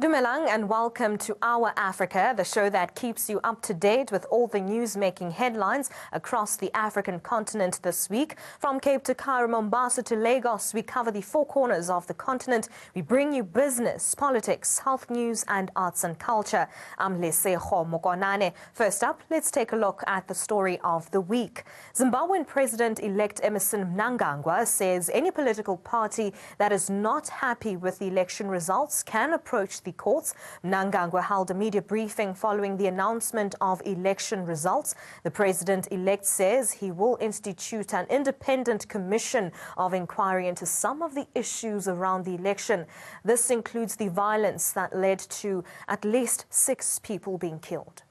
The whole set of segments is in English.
Dumelang and welcome to Our Africa, the show that keeps you up to date with all the news-making headlines across the African continent this week. From Cape to Cairo, Mombasa to Lagos, we cover the four corners of the continent. We bring you business, politics, health news and arts and culture. I'm Leseho Mokonane. First up, let's take a look at the story of the week. Zimbabwean President-elect Emmerson Mnangagwa says any political party that is not happy with the election results can approach the courts. Mnangagwa held a media briefing following the announcement of election results. The president-elect says he will institute an independent commission of inquiry into some of the issues around the election. This includes the violence that led to at least 6 people being killed.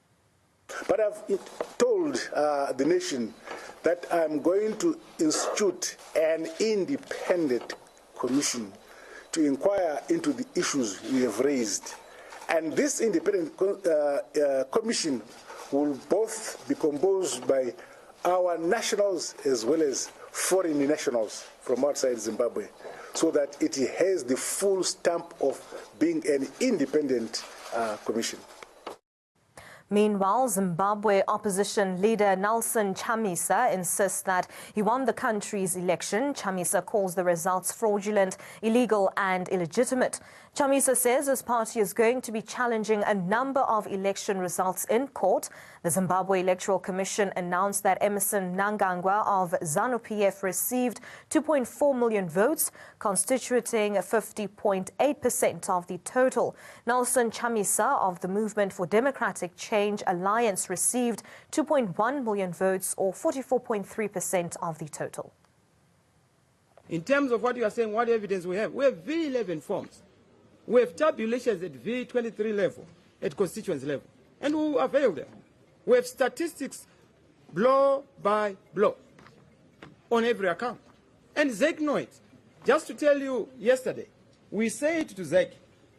But I've told the nation that I'm going to institute an independent commission to inquire into the issues we have raised. And this independent commission will both be composed by our nationals as well as foreign nationals from outside Zimbabwe, so that it has the full stamp of being an independent commission. Meanwhile, Zimbabwe opposition leader Nelson Chamisa insists that he won the country's election. Chamisa calls the results fraudulent, illegal and illegitimate. Chamisa says his party is going to be challenging a number of election results in court. The Zimbabwe Electoral Commission announced that Emmerson Mnangagwa of ZANU-PF received 2.4 million votes, constituting 50.8% of the total. Nelson Chamisa of the Movement for Democratic Change Alliance received 2.1 million votes, or 44.3% of the total. In terms of what you are saying, what evidence we have V11 forms. We have tabulations at V23 level, at constituency level, and we avail them. We have statistics blow by blow on every account. And ZEC know it. Just to tell you, yesterday, we said to ZEC,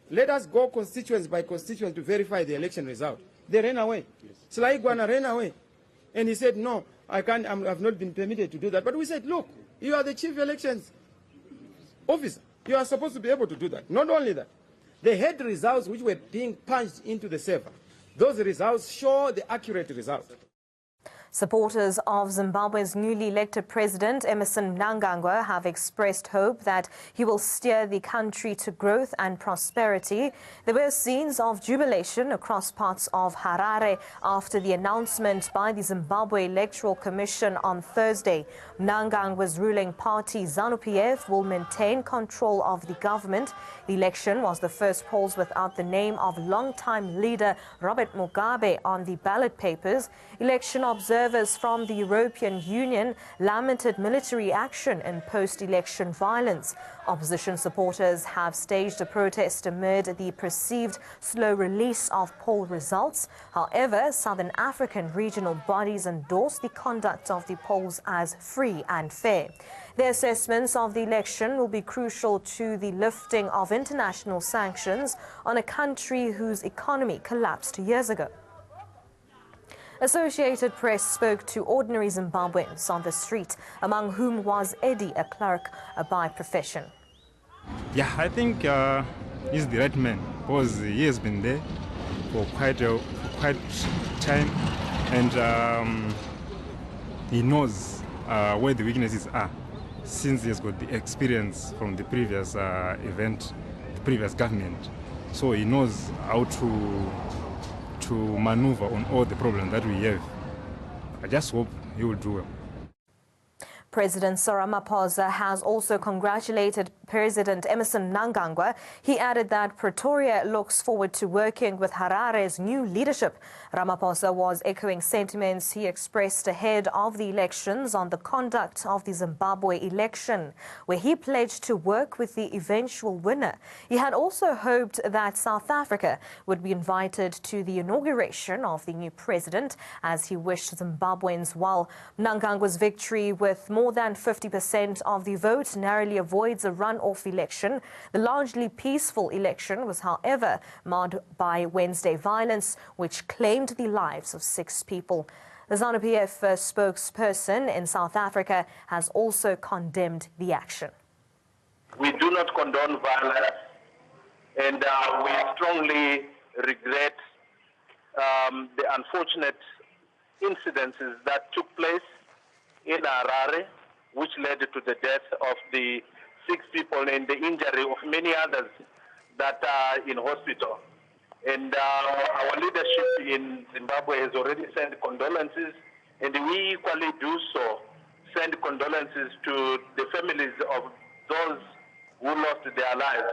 let us go constituency by constituency to verify the election result. They ran away. Slaigwana ran away. And he said, no, I can't, I've not been permitted to do that. But we said, look, you are the chief elections officer. You are supposed to be able to do that. Not only that, they had results which were being punched into the server. Those results show the accurate result. Supporters of Zimbabwe's newly elected president, Emmerson Mnangagwa, have expressed hope that he will steer the country to growth and prosperity. There were scenes of jubilation across parts of Harare after the announcement by the Zimbabwe Electoral Commission on Thursday. Mnangagwa's ruling party, ZANU-PF, will maintain control of the government. The election was the first polls without the name of longtime leader Robert Mugabe on the ballot papers. Election observers from the European Union lamented military action and post-election violence. Opposition supporters have staged a protest amid the perceived slow release of poll results. However, Southern African regional bodies endorsed the conduct of the polls as free and fair. Their assessments of the election will be crucial to the lifting of international sanctions on a country whose economy collapsed 2 years ago. Associated Press spoke to ordinary Zimbabweans on the street, among whom was Eddie, a clerk by profession. Yeah, I think he's the right man, because he has been there for quite time, and he knows where the weaknesses are, since he has got the experience from the previous event, the previous government. So he knows how to maneuver on all the problems that we have. I just hope he will do well. President Cyril Ramaphosa has also congratulated President Emmerson Mnangagwa. He added that Pretoria looks forward to working with Harare's new leadership. Ramaphosa was echoing sentiments he expressed ahead of the elections on the conduct of the Zimbabwe election, where he pledged to work with the eventual winner. He had also hoped that South Africa would be invited to the inauguration of the new president, as he wished Zimbabweans well. Mnangagwa's victory with more than 50% of the vote narrowly avoids a runoff election. The largely peaceful election was, however, marred by Wednesday violence, which claimed the lives of 6 people. The ZANU-PF spokesperson in South Africa has also condemned the action. We do not condone violence. And we strongly regret the unfortunate incidences that took place in Harare, which led to the death of the 6 people and the injury of many others that are in hospital. And our leadership in Zimbabwe has already sent condolences, and we equally do so, send condolences to the families of those who lost their lives.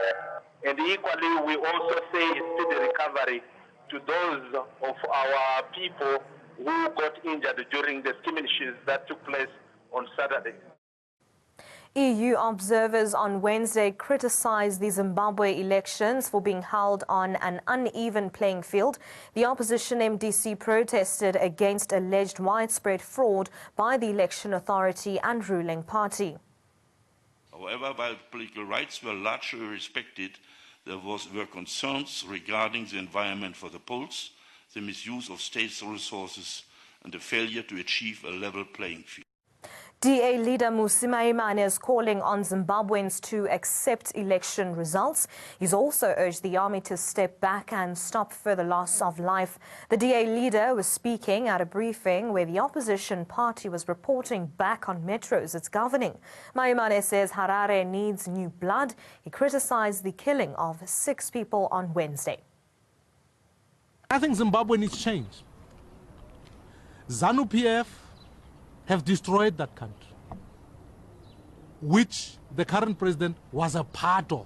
And equally, we also say speedy recovery to those of our people who got injured during the skirmishes that took place on Saturday. EU observers on Wednesday criticized the Zimbabwe elections for being held on an uneven playing field. The opposition MDC protested against alleged widespread fraud by the election authority and ruling party. However, while political rights were largely respected, there were concerns regarding the environment for the polls, the misuse of state resources, and the failure to achieve a level playing field. DA leader Maimane is calling on Zimbabweans to accept election results. He's also urged the army to step back and stop further loss of life. The DA leader was speaking at a briefing where the opposition party was reporting back on metros it's governing. Maimane says Harare needs new blood. He criticized the killing of 6 people on Wednesday. I think Zimbabwe needs change. ZANU-PF have destroyed that country, which the current president was a part of.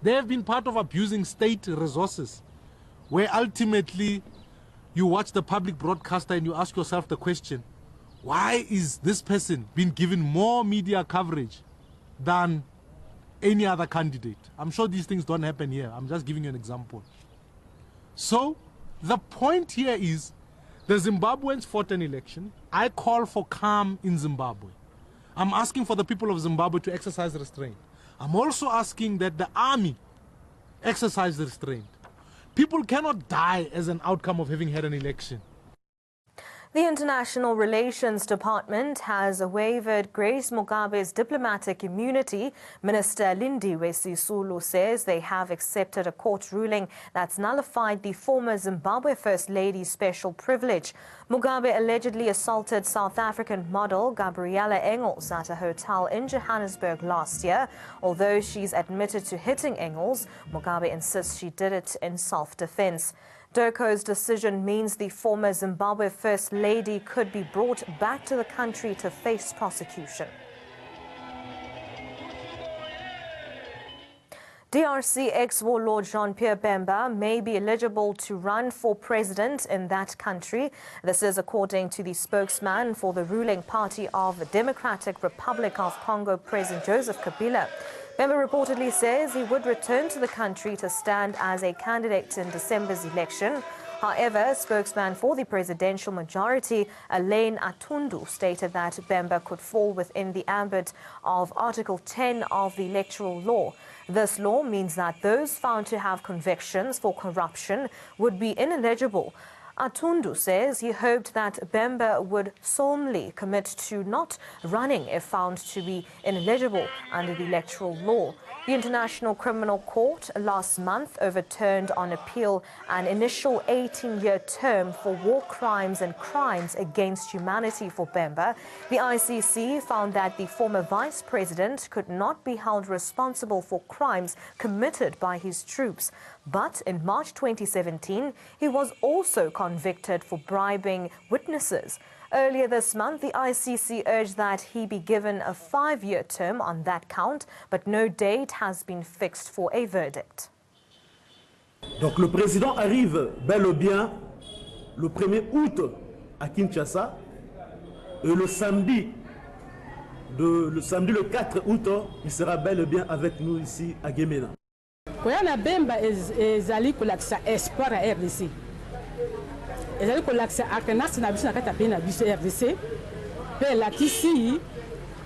They have been part of abusing state resources, where ultimately you watch the public broadcaster and you ask yourself the question, why is this person being given more media coverage than any other candidate? I'm sure these things don't happen here. I'm just giving you an example. So the point here is, the Zimbabweans fought an election. I call for calm in Zimbabwe. I'm asking for the people of Zimbabwe to exercise restraint. I'm also asking that the army exercise restraint. People cannot die as an outcome of having had an election. The International Relations Department has waived Grace Mugabes' diplomatic immunity. Minister Lindiwe Sisulu says they have accepted a court ruling that's nullified the former Zimbabwe First Lady's special privilege. Mugabe allegedly assaulted South African model Gabriella Engels at a hotel in Johannesburg last year. Although she's admitted to hitting Engels, Mugabe insists she did it in self-defense. Durko's decision means the former Zimbabwe First Lady could be brought back to the country to face prosecution. DRC ex-warlord Jean-Pierre Bemba may be eligible to run for president in that country. This is according to the spokesman for the ruling party of the Democratic Republic of Congo, President Joseph Kabila. Bemba reportedly says he would return to the country to stand as a candidate in December's election. However, spokesman for the presidential majority, Alain Atundu, stated that Bemba could fall within the ambit of Article 10 of the electoral law. This law means that those found to have convictions for corruption would be ineligible. Atundu says he hoped that Bemba would solemnly commit to not running if found to be ineligible under the electoral law. The International Criminal Court last month overturned on appeal an initial 18-year term for war crimes and crimes against humanity for Bemba. The ICC found that the former vice president could not be held responsible for crimes committed by his troops. But in March 2017, he was also convicted for bribing witnesses. Earlier this month, the ICC urged that he be given a 5-year term on that count, but no date has been fixed for a verdict. Donc le président arrive bel et bien le 1er août à Kinshasa et le samedi le 4 août, il sera bel et bien avec nous ici à Gemena. Koyana Bemba ezali kolakisa espoir à RDC. Ezali kolakisa akanasi na biso na kata pe na biso RDC. Pe lakisi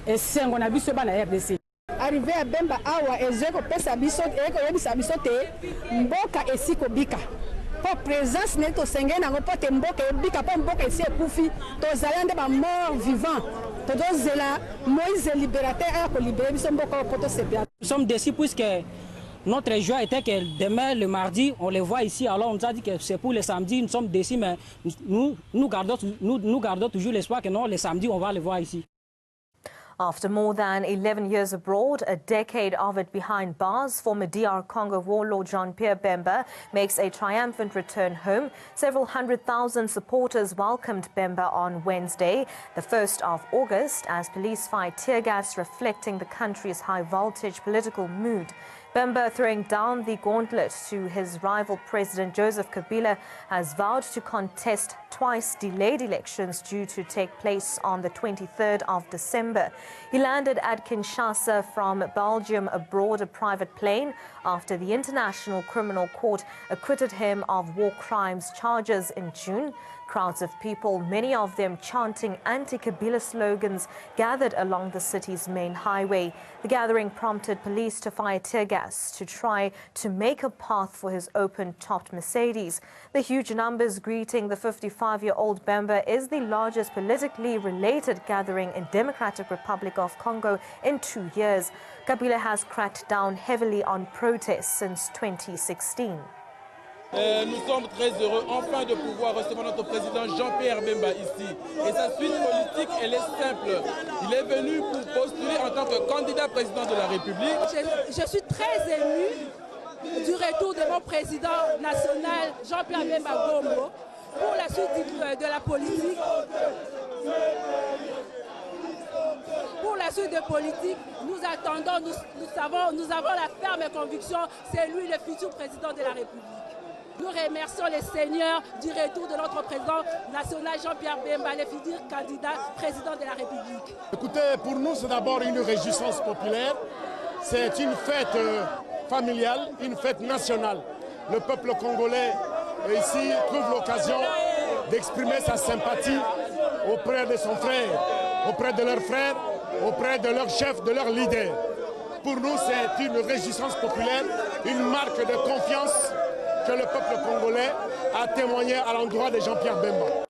esengo na biso ba na RDC. Arrivé à Bemba awa ezeko pesa biso yebisa biso te mboka esiko bika. Po présence neto senge na ngopote mboka ebika po mboka esi ekufi tozalande ba mort vivant. Tozela Moïse libérateur a ko libérer biso mboka poto sepia. Nous sommes déçus puisque Notre joie était que demain, le mardi, on les voit ici. Alors on nous a dit que c'est pour le samedi, nous sommes déçus, mais nous gardons toujours l'espoir que non, le samedi, on va les voir ici. After more than 11 years abroad, a decade of it behind bars, former DR Congo warlord Jean-Pierre Bemba makes a triumphant return home. Several 100,000 supporters welcomed Bemba on Wednesday, the 1st of August, as police fired tear gas reflecting the country's high-voltage political mood. Bemba, throwing down the gauntlet to his rival President Joseph Kabila, has vowed to contest twice delayed elections due to take place on the 23rd of December. He landed at Kinshasa from Belgium aboard a private plane after the International Criminal Court acquitted him of war crimes charges in June. Crowds of people, many of them chanting anti-Kabila slogans, gathered along the city's main highway. The gathering prompted police to fire tear gas to try to make a path for his open-topped Mercedes. The huge numbers greeting the 55-year-old Bemba is the largest politically related gathering in Democratic Republic of Congo in 2 years. Kabila has cracked down heavily on protests since 2016. Nous sommes très heureux enfin de pouvoir recevoir notre président Jean-Pierre Bemba ici. Et sa suite politique, elle est simple. Il est venu pour postuler en tant que candidat président de la République. Je suis très ému du retour de mon président national Jean-Pierre Bemba Gombo pour la suite de la politique. Pour la suite de politique, nous attendons, nous avons la ferme conviction, c'est lui le futur président de la République. Nous remercions les seigneurs du retour de notre président national Jean-Pierre Bemba, le futur candidat président de la République. Écoutez, pour nous, c'est d'abord une réjouissance populaire. C'est une fête familiale, une fête nationale. Le peuple congolais ici trouve l'occasion d'exprimer sa sympathie auprès de son frère, auprès de leurs frères, auprès de leur chef, de leur leader. Pour nous, c'est une réjouissance populaire, une marque de confiance que le peuple congolais a témoigné à l'endroit de Jean-Pierre Bemba.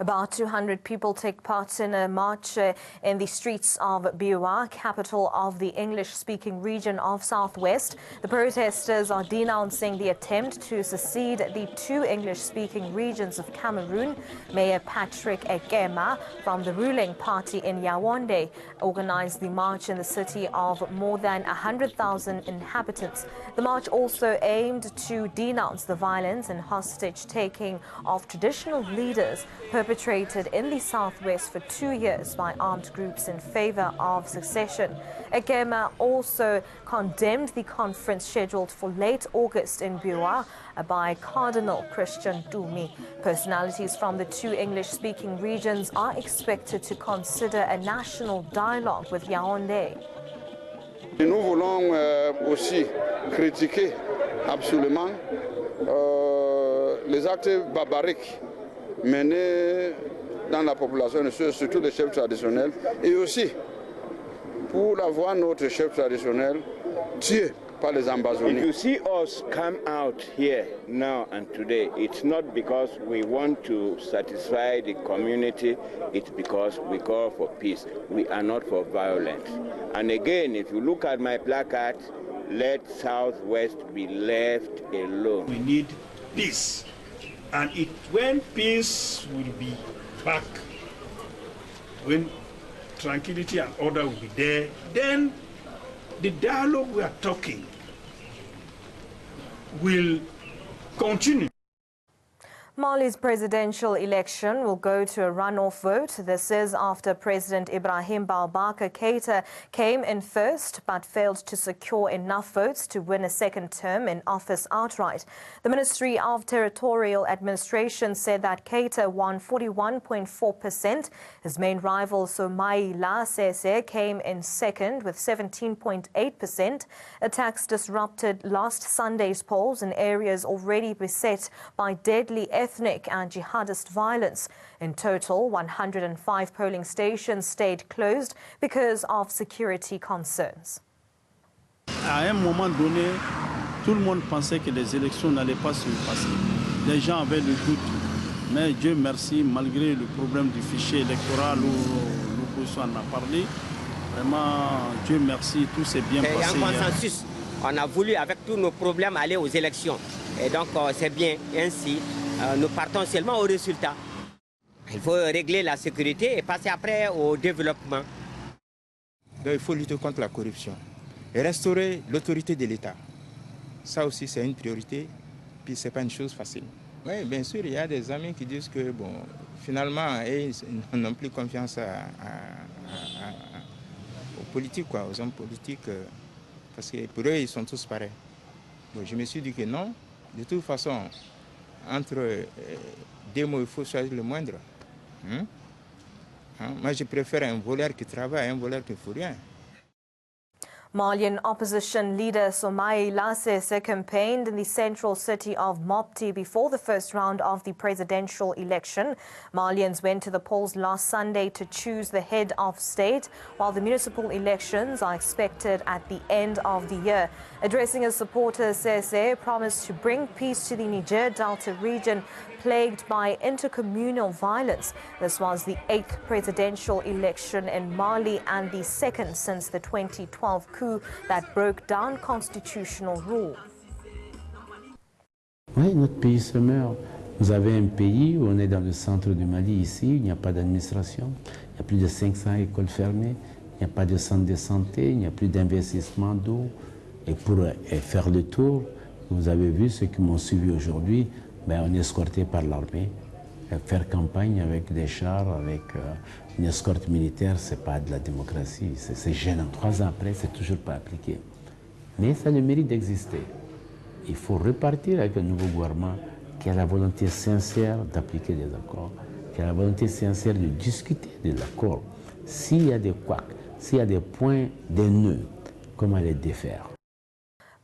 About 200 people take part in a march in the streets of Biwa, capital of the English-speaking region of Southwest. The protesters are denouncing the attempt to secede the two English-speaking regions of Cameroon. Mayor Patrick Ekema from the ruling party in Yaoundé organized the march in the city of more than 100,000 inhabitants. The march also aimed to denounce the violence and hostage-taking of traditional leaders perpetrated in the southwest for 2 years by armed groups in favor of secession. Ekema also condemned the conference scheduled for late August in Biwa by Cardinal Christian Dumi. Personalities from the two English-speaking regions are expected to consider a national dialogue with Yaoundé. Nous voulons aussi critiquer absolument les actes barbariques menés dans la population, surtout les chefs traditionnels, et aussi pour avoir notre chef traditionnel tué par les ambazoniens. If you see us come out here now and today, it's not because we want to satisfy the community, it's because we call for peace. We are not for violence. And again, if you look at my placard, let Southwest be left alone. We need peace. And when peace will be back, when tranquility and order will be there, then the dialogue we are talking will continue. Mali's presidential election will go to a runoff vote. This is after President Ibrahim Boubacar Keita came in first but failed to secure enough votes to win a second term in office outright. The Ministry of Territorial Administration said that Keita won 41.4%. His main rival, Somaila Sese, came in second with 17.8%. Attacks disrupted last Sunday's polls in areas already beset by deadly ethnic and jihadist violence. In total, 105 polling stations stayed closed because of security concerns. À un moment donné, tout le monde pensait que les élections n'allaient pas se passer. Les gens avaient le doute. Mais Dieu merci, malgré le problème du fichier électoral où l'opposition en a parlé, vraiment, Dieu merci, tout s'est bien passé. Il y a un consensus On a voulu, avec tous nos problèmes, aller aux élections. Et donc, c'est bien. Ainsi, nous partons seulement au résultat. Il faut régler la sécurité et passer après au développement. Donc, il faut lutter contre la corruption et restaurer l'autorité de l'État. Ça aussi, c'est une priorité, puis ce n'est pas une chose facile. Oui, bien sûr, il y a des amis qui disent que, bon, finalement, ils n'ont plus confiance aux politiques, quoi, aux hommes politiques, parce que pour eux, ils sont tous pareils. Bon, je me suis dit que non, de toute façon, entre deux mots, il faut choisir le moindre. Moi, je préfère un voleur qui travaille à un voleur qui ne fait rien. Malian opposition leader Somai Lasese campaigned in the central city of Mopti before the first round of the presidential election. Malians went to the polls last Sunday to choose the head of state, while the municipal elections are expected at the end of the year. Addressing his supporters, Sese promised to bring peace to the Niger Delta region plagued by intercommunal violence. This was the 8th presidential election in Mali and the second since the 2012 coup that broke down constitutional rule. Oui, notre pays se meurt. Vous avez un pays où on est dans le centre du Mali, ici, il n'y a pas d'administration, il y a plus de 500 écoles fermées, il n'y a pas de centre de santé, il n'y a plus d'investissement d'eau. Et pour faire le tour, vous avez vu ceux qui m'ont suivi aujourd'hui, ben, on est escorté par l'armée. Faire campagne avec des chars, avec une escorte militaire, ce n'est pas de la démocratie. C'est gênant. 3 ans après, c'est toujours pas appliqué. Mais ça a le mérite d'exister. Il faut repartir avec un nouveau gouvernement qui a la volonté sincère d'appliquer des accords, qui a la volonté sincère de discuter des accords. S'il y a des couacs, s'il y a des points, des nœuds, comment les défaire?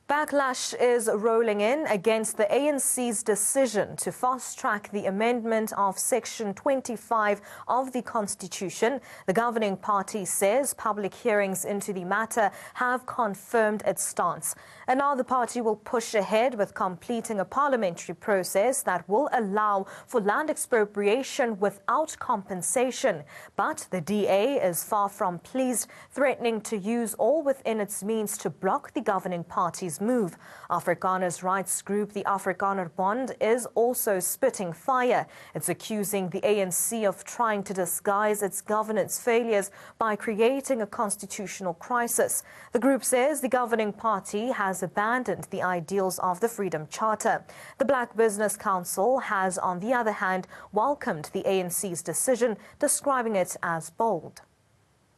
Backlash is rolling in against the ANC's decision to fast-track the amendment of Section 25 of the Constitution. The governing party says public hearings into the matter have confirmed its stance. And now the party will push ahead with completing a parliamentary process that will allow for land expropriation without compensation. But the DA is far from pleased, threatening to use all within its means to block the governing party's move. Afrikaners' rights group, the Afrikaner Bond, is also spitting fire. It's accusing the ANC of trying to disguise its governance failures by creating a constitutional crisis. The group says the governing party has abandoned the ideals of the Freedom Charter. The Black Business Council has, on the other hand, welcomed the ANC's decision, describing it as bold.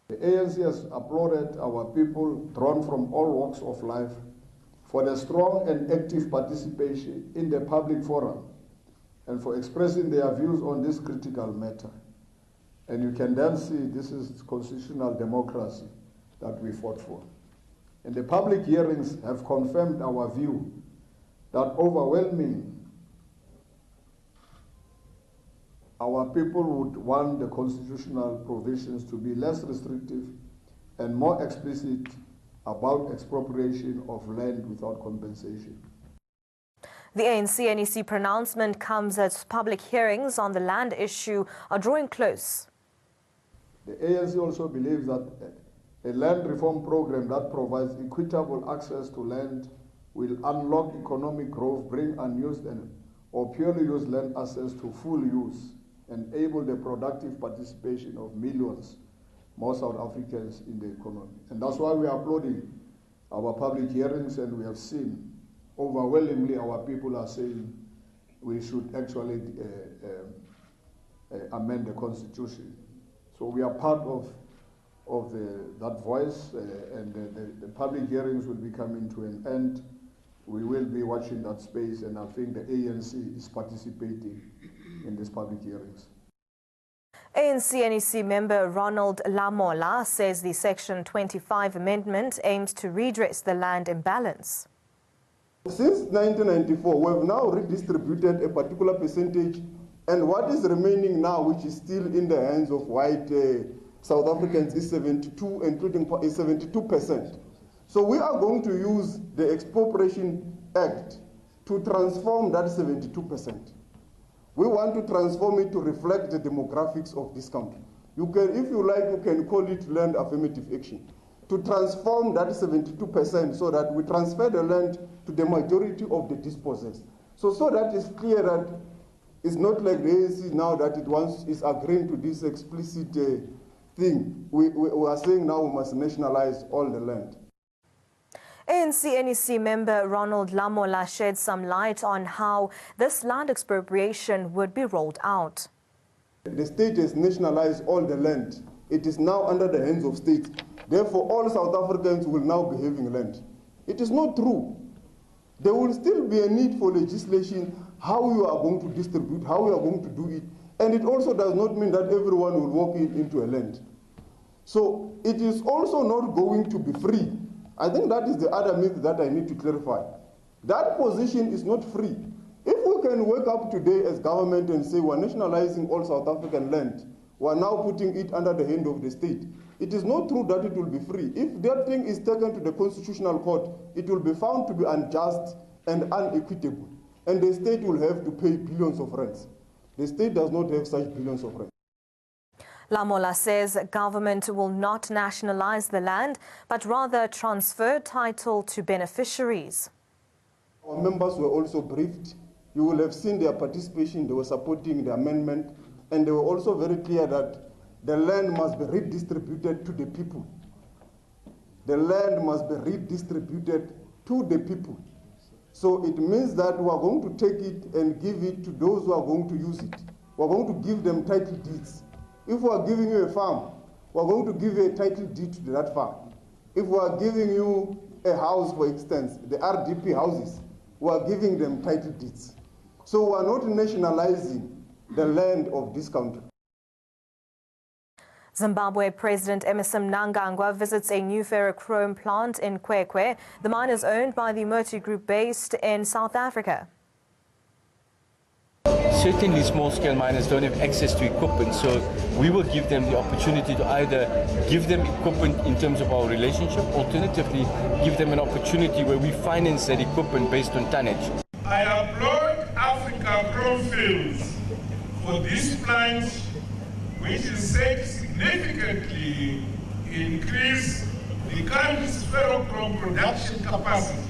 The ANC has applauded our people drawn from all walks of life for the strong and active participation in the public forum and for expressing their views on this critical matter. And you can then see this is constitutional democracy that we fought for. And the public hearings have confirmed our view that overwhelming our people would want the constitutional provisions to be less restrictive and more explicit about expropriation of land without compensation. The ANC-NEC pronouncement comes as public hearings on the land issue are drawing close. The ANC also believes that a land reform program that provides equitable access to land will unlock economic growth, bring unused or purely used land assets to full use, enable the productive participation of millions more South Africans in the economy. And that's why we are applauding our public hearings, and we have seen overwhelmingly our people are saying we should actually amend the Constitution. So we are part of that voice, and the public hearings will be coming to an end. We will be watching that space, and I think the ANC is participating in these public hearings. ANC-NEC member Ronald Lamola says the Section 25 amendment aims to redress the land imbalance. Since 1994, we have now redistributed a particular percentage, and what is remaining now, which is still in the hands of white South Africans, is 72, including 72%. So we are going to use the Expropriation Act to transform that 72%. We want to transform it to reflect the demographics of this country. You can, if you like, you can call it land affirmative action. to transform that 72% so that we transfer the land to the majority of the dispossessed. So that it's clear that it's not like the ANC now that is agreeing to this explicit thing. We are saying now we must nationalize all the land. ANC-NEC member Ronald Lamola shed some light on how this land expropriation would be rolled out. The state has nationalized all the land. It is now under the hands of state. Therefore, all South Africans will now be having land. It is not true. There will still be a need for legislation, how you are going to distribute, how you are going to do it. And it also does not mean that everyone will walk into a land. So it is also not going to be free. I think that is the other myth that I need to clarify. That position is not free. If we can wake up today as government and say we're nationalizing all South African land, we're now putting it under the hand of the state, it is not true that it will be free. If that thing is taken to the Constitutional Court, it will be found to be unjust and unequitable. And the state will have to pay billions of rands. The state does not have such billions of rands. Lamola says government will not nationalize the land, but rather transfer title to beneficiaries. Our members were also briefed. You will have seen their participation. They were supporting the amendment. And they were also very clear that the land must be redistributed to the people. The land must be redistributed to the people. So it means that we are going to take it and give it to those who are going to use it. We are going to give them title deeds. If we are giving you a farm, we are going to give you a title deed to that farm. If we are giving you a house, for instance, the RDP houses, we are giving them title deeds. So we are not nationalizing the land of this country. Zimbabwe President Emmerson Mnangagwa visits a new ferrochrome plant in Kwekwe. The mine is owned by the Murti Group based in South Africa. Certainly small-scale miners don't have access to equipment, so we will give them the opportunity to either give them equipment in terms of our relationship, alternatively give them an opportunity where we finance that equipment based on tonnage. I applaud Africa Chrome Fields for this plant, which is set to significantly increase the country's ferrochrome production capacity.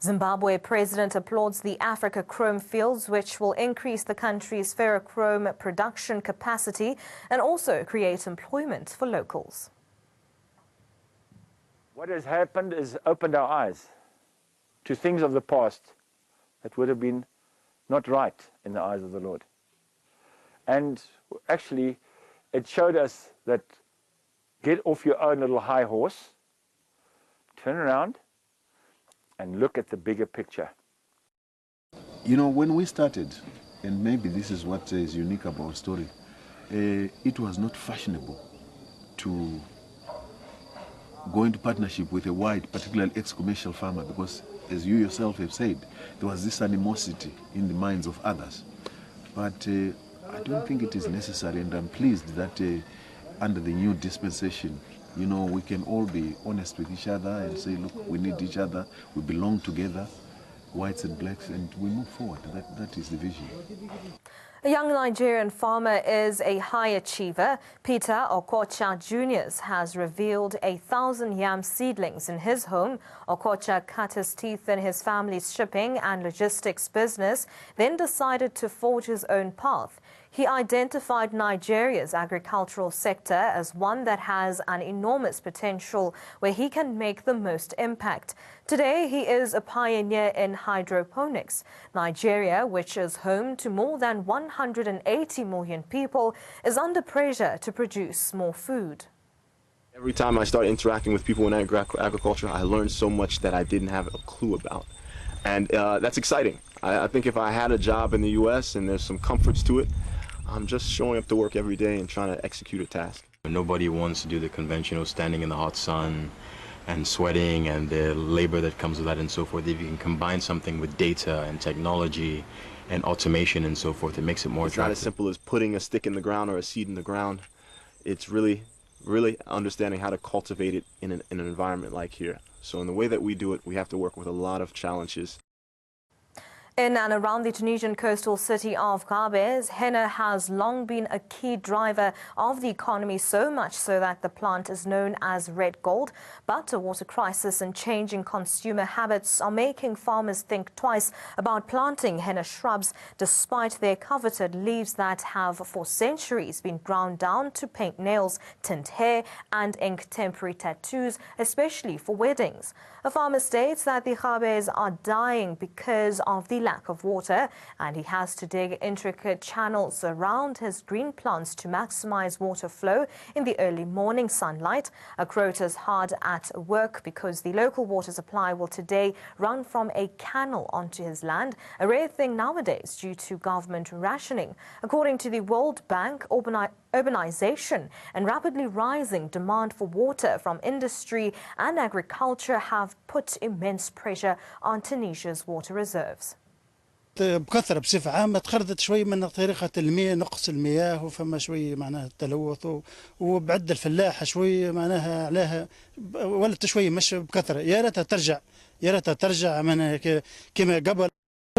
Zimbabwe President applauds the Africa Chrome Fields, which will increase the country's ferrochrome production capacity and also create employment for locals. What has happened is opened our eyes to things of the past that would have been not right in the eyes of the Lord. And actually, it showed us that get off your own little high horse, turn around, and look at the bigger picture. You know, when we started, and maybe this is what is unique about our story, it was not fashionable to go into partnership with a white, particularly ex-commercial farmer, because as you yourself have said, there was this animosity in the minds of others. But I don't think it is necessary, and I'm pleased that under the new dispensation, you know, we can all be honest with each other and say, look, we need each other, we belong together, whites and blacks, and we move forward. That is the vision. A young Nigerian farmer is a high achiever. Peter Okocha Jr. has revealed 1,000 yam seedlings in his home. Okocha cut his teeth in his family's shipping and logistics business, then decided to forge his own path. He identified Nigeria's agricultural sector as one that has an enormous potential where he can make the most impact. Today, he is a pioneer in hydroponics. Nigeria, which is home to more than 180 million people, is under pressure to produce more food. Every time I start interacting with people in agriculture, I learn so much that I didn't have a clue about. And that's exciting. I think if I had a job in the U.S. and there's some comforts to it, I'm just showing up to work every day and trying to execute a task. Nobody wants to do the conventional standing in the hot sun and sweating and the labor that comes with that and so forth. If you can combine something with data and technology and automation and so forth, it makes it more attractive. It's not as simple as putting a stick in the ground or a seed in the ground. It's really understanding how to cultivate it in an environment like here. So in the way that we do it, we have to work with a lot of challenges. In and around the Tunisian coastal city of Mugabes, henna has long been a key driver of the economy, so much so that the plant is known as red gold. But a water crisis and changing consumer habits are making farmers think twice about planting henna shrubs, despite their coveted leaves that have for centuries been ground down to paint nails, tint hair and ink temporary tattoos, especially for weddings. A farmer states that the Mugabes are dying because of the lack of water, and he has to dig intricate channels around his green plants to maximize water flow in the early morning sunlight. Akrota is hard at work because the local water supply will today run from a canal onto his land, a rare thing nowadays due to government rationing. According to the World Bank, urbanization and rapidly rising demand for water from industry and agriculture have put immense pressure on Tunisia's water reserves. بكثرة بصفة عامة تخرجت شوي من طريقة المياه، نقص المياه وفما شوي معناها التلوث وبعد الفلاحة شوي معناها عليها ولت شوي مش بكثرة. يا ريتها ترجع معناها كما قبل.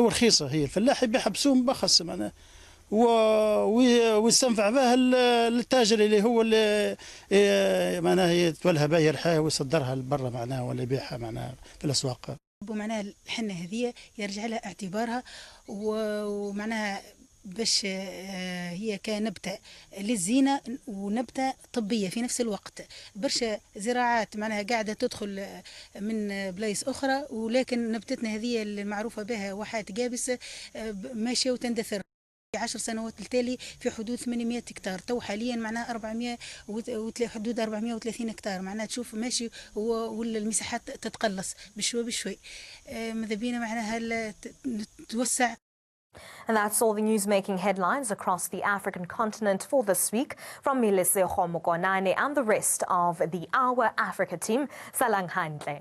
هو رخيصة، هي الفلاح يبيعها بسوم بخس معناها ويستنفع بها التاجر اللي هو اللي معناها يتولها بها يرحاها ويصدرها لبرا معناها ولا يبيعها معناها في الأسواق. معناها الحنة هذه يرجع لها اعتبارها ومعناها باش هي كنبتة للزينة ونبتة طبية في نفس الوقت. برشا زراعات معناها قاعدة تدخل من بلايص أخرى، ولكن نبتتنا هذه المعروفة بها واحات قابس ماشية وتندثر. 10 سنوات التالي في حدود 800 هكتار، تو حاليا معناها 400 حدود 430 هكتار، معناها تشوف ماشي ولا المساحات تتقلص بشوي بشوي. ماذا بينا معناها توسع. And that's all the news making headlines across the African continent for this week. From Milise Khomokonane and the rest of the Our Africa team, Salang Handle.